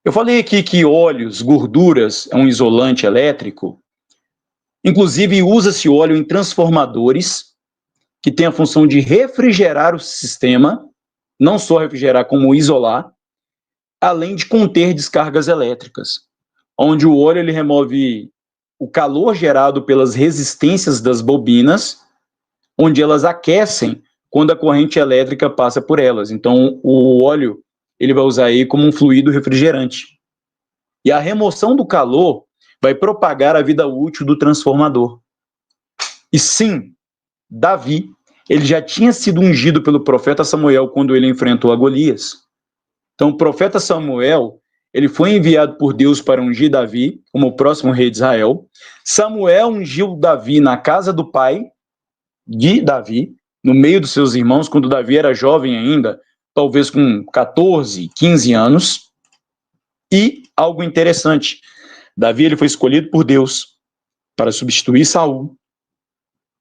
Eu falei aqui que óleos, gorduras, é um isolante elétrico. Inclusive, usa-se óleo em transformadores, que tem a função de refrigerar o sistema, não só refrigerar, como isolar, além de conter descargas elétricas, onde o óleo ele remove o calor gerado pelas resistências das bobinas, onde elas aquecem quando a corrente elétrica passa por elas. Então, o óleo ele vai usar aí como um fluido refrigerante. E a remoção do calor vai propagar a vida útil do transformador. E sim, Davi, ele já tinha sido ungido pelo profeta Samuel quando ele enfrentou a Golias. Então, o profeta Samuel, ele foi enviado por Deus para ungir Davi como o próximo rei de Israel. Samuel ungiu Davi na casa do pai de Davi, no meio dos seus irmãos, quando Davi era jovem ainda, talvez com 14, 15 anos. E algo interessante, Davi ele foi escolhido por Deus para substituir Saul,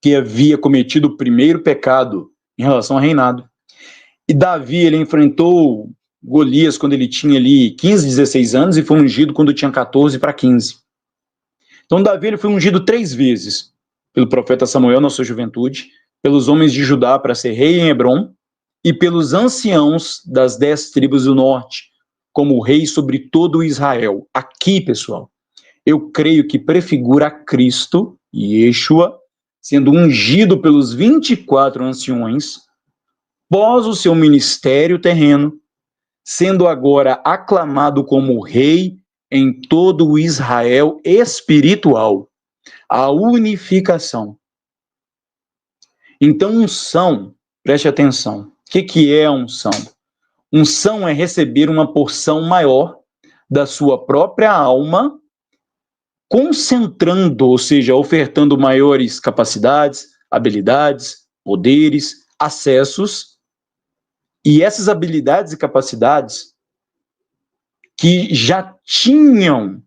que havia cometido o primeiro pecado em relação ao reinado. E Davi ele enfrentou Golias quando ele tinha ali 15, 16 anos e foi ungido quando tinha 14 para 15. Então Davi ele foi ungido 3 vezes pelo profeta Samuel na sua juventude, pelos homens de Judá para ser rei em Hebrom e pelos anciãos das 10 tribos do norte, como rei sobre todo Israel. Aqui, pessoal, eu creio que prefigura Cristo, Yeshua, sendo ungido pelos 24 anciões, pós o seu ministério terreno, sendo agora aclamado como rei em todo o Israel espiritual. A unificação. Então, unção, preste atenção. O que é unção? Unção é receber uma porção maior da sua própria alma, concentrando, ou seja, ofertando maiores capacidades, habilidades, poderes, acessos, e essas habilidades e capacidades que já tinham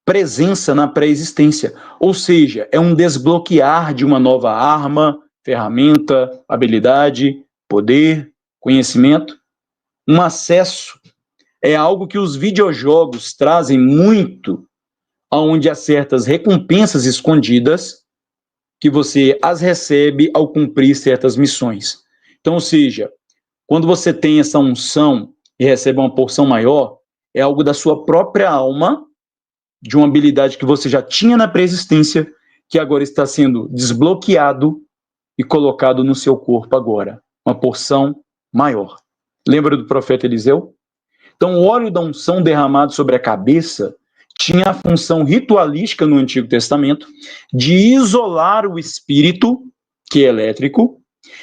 presença na pré-existência, ou seja, é um desbloquear de uma nova arma, ferramenta, habilidade, poder, conhecimento, um acesso. É algo que os videojogos trazem muito, onde há certas recompensas escondidas que você as recebe ao cumprir certas missões. Então, ou seja, quando você tem essa unção e recebe uma porção maior, é algo da sua própria alma, de uma habilidade que você já tinha na pré-existência, que agora está sendo desbloqueado e colocado no seu corpo agora. Uma porção maior. Lembra do profeta Eliseu? Então, o óleo da unção derramado sobre a cabeça tinha a função ritualística no Antigo Testamento de isolar o espírito, que é elétrico,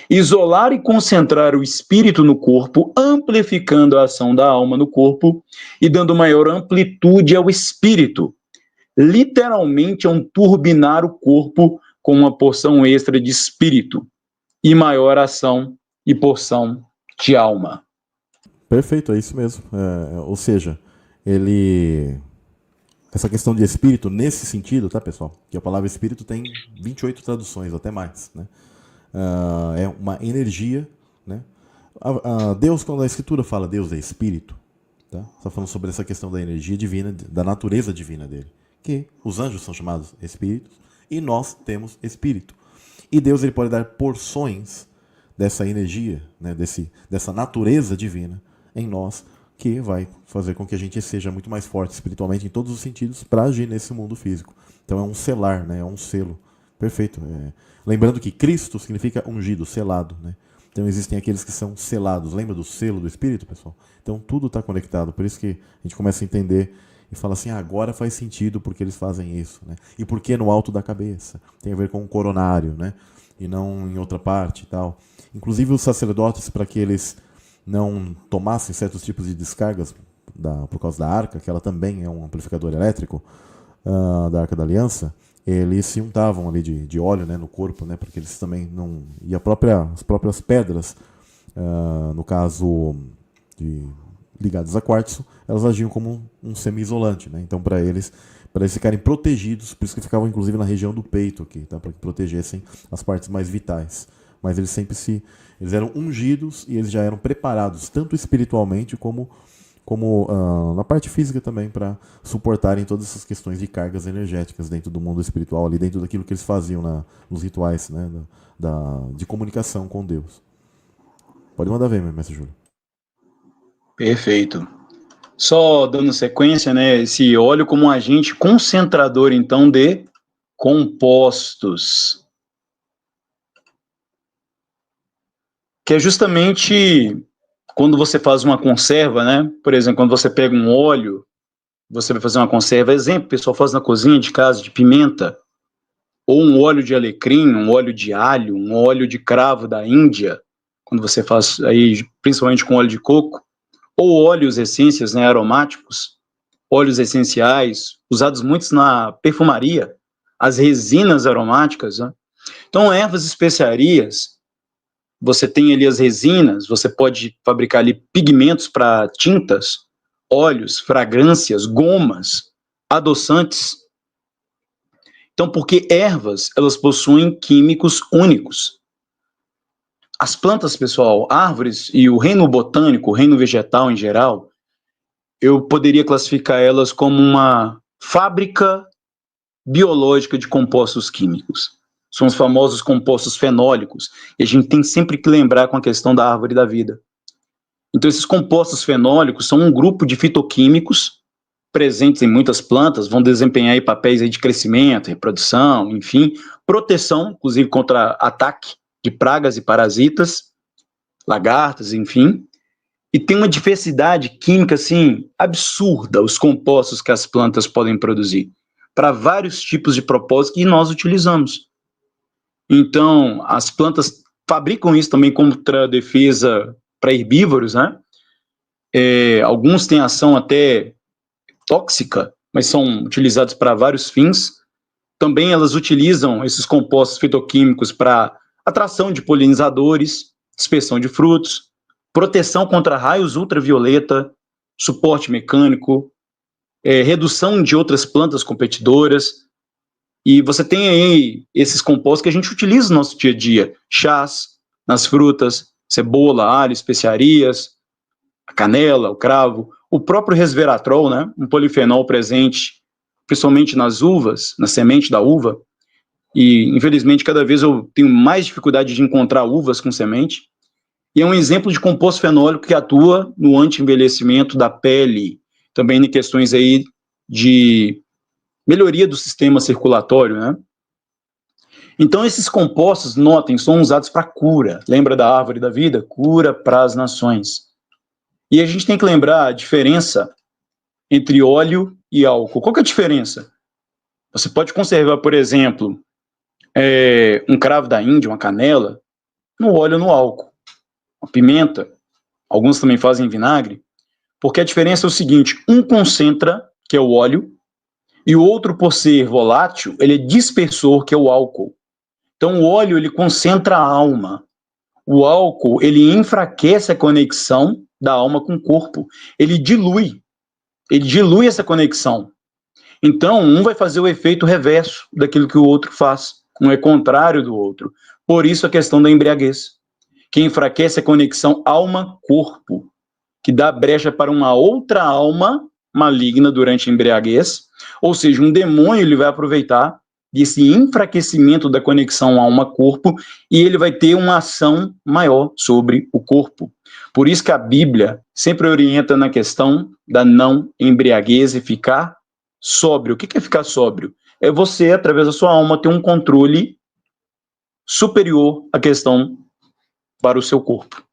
isolar e concentrar o espírito no corpo, amplificando a ação da alma no corpo e dando maior amplitude ao espírito. Literalmente é um turbinar o corpo com uma porção extra de espírito e maior ação e porção de alma. Perfeito, é isso mesmo. Ou seja, essa questão de espírito, nesse sentido, tá, pessoal? Que a palavra espírito tem 28 traduções, até mais, né? É uma energia, né? Deus, quando a Escritura fala Deus é espírito, tá? Está falando sobre essa questão da energia divina, da natureza divina dele. Que os anjos são chamados espíritos e nós temos espírito. E Deus ele pode dar porções dessa energia, né? Dessa natureza divina em nós, que vai fazer com que a gente seja muito mais forte espiritualmente em todos os sentidos para agir nesse mundo físico. Então é um selar, né? É um selo. Perfeito. Lembrando que Cristo significa ungido, selado, né? Então existem aqueles que são selados. Lembra do selo do Espírito, pessoal? Então tudo está conectado. Por isso que a gente começa a entender e fala assim, agora faz sentido porque eles fazem isso, né? E por que no alto da cabeça? Tem a ver com o coronário, né? E não em outra parte e tal. Inclusive os sacerdotes, para que eles não tomassem certos tipos de descargas por causa da arca, que ela também é um amplificador elétrico da Arca da Aliança, eles se untavam ali de óleo, né, no corpo, né, porque eles também não... E as próprias pedras, no caso ligadas a quartzo, elas agiam como um semi-isolante, né? Então para eles ficarem protegidos, por isso que ficavam inclusive na região do peito aqui, tá? Para que protegessem as partes mais vitais. Mas eles sempre eles eram ungidos e eles já eram preparados, tanto espiritualmente como como na parte física também, para suportarem todas essas questões de cargas energéticas dentro do mundo espiritual, ali dentro daquilo que eles faziam nos rituais, né, de comunicação com Deus. Pode mandar ver, mestre Júlio. Perfeito. Só dando sequência, né, esse óleo como um agente concentrador, então, de compostos. Que é justamente quando você faz uma conserva, né? Por exemplo, quando você pega um óleo, você vai fazer uma conserva, exemplo, o pessoal faz na cozinha de casa, de pimenta, ou um óleo de alecrim, um óleo de alho, um óleo de cravo da Índia, quando você faz aí, principalmente com óleo de coco, ou óleos essências, né, aromáticos, óleos essenciais, usados muitos na perfumaria, as resinas aromáticas, né? Então, ervas e especiarias, você tem ali as resinas, você pode fabricar ali pigmentos para tintas, óleos, fragrâncias, gomas, adoçantes. Então, porque ervas, elas possuem químicos únicos. As plantas, pessoal, árvores e o reino botânico, o reino vegetal em geral, eu poderia classificar elas como uma fábrica biológica de compostos químicos. São os famosos compostos fenólicos, e a gente tem sempre que lembrar com a questão da árvore da vida. Então, esses compostos fenólicos são um grupo de fitoquímicos presentes em muitas plantas, vão desempenhar aí papéis aí de crescimento, reprodução, enfim, proteção, inclusive contra ataque de pragas e parasitas, lagartas, enfim. E tem uma diversidade química, assim, absurda, os compostos que as plantas podem produzir, para vários tipos de propósitos que nós utilizamos. Então, as plantas fabricam isso também contra defesa para herbívoros, né? Alguns têm ação até tóxica, mas são utilizados para vários fins. Também elas utilizam esses compostos fitoquímicos para atração de polinizadores, dispersão de frutos, proteção contra raios ultravioleta, suporte mecânico, redução de outras plantas competidoras. E você tem aí esses compostos que a gente utiliza no nosso dia a dia, chás, nas frutas, cebola, alho, especiarias, a canela, o cravo, o próprio resveratrol, né, um polifenol presente, principalmente nas uvas, na semente da uva, e infelizmente cada vez eu tenho mais dificuldade de encontrar uvas com semente, e é um exemplo de composto fenólico que atua no anti-envelhecimento da pele, também em questões aí de melhoria do sistema circulatório, né? Então, esses compostos, notem, são usados para cura. Lembra da árvore da vida? Cura para as nações. E a gente tem que lembrar a diferença entre óleo e álcool. Qual que é a diferença? Você pode conservar, por exemplo, um cravo da Índia, uma canela, no óleo ou no álcool. Uma pimenta, alguns também fazem vinagre, porque a diferença é o seguinte, um concentra, que é o óleo, e o outro, por ser volátil, ele é dispersor, que é o álcool. Então, o óleo, ele concentra a alma. O álcool, ele enfraquece a conexão da alma com o corpo. Ele dilui essa conexão. Então, um vai fazer o efeito reverso daquilo que o outro faz. Um é contrário do outro. Por isso, a questão da embriaguez, que enfraquece a conexão alma-corpo, que dá brecha para uma outra alma maligna durante a embriaguez, ou seja, um demônio ele vai aproveitar desse enfraquecimento da conexão alma-corpo e ele vai ter uma ação maior sobre o corpo. Por isso que a Bíblia sempre orienta na questão da não embriaguez e ficar sóbrio. O que é ficar sóbrio? É você, através da sua alma, ter um controle superior à questão para o seu corpo.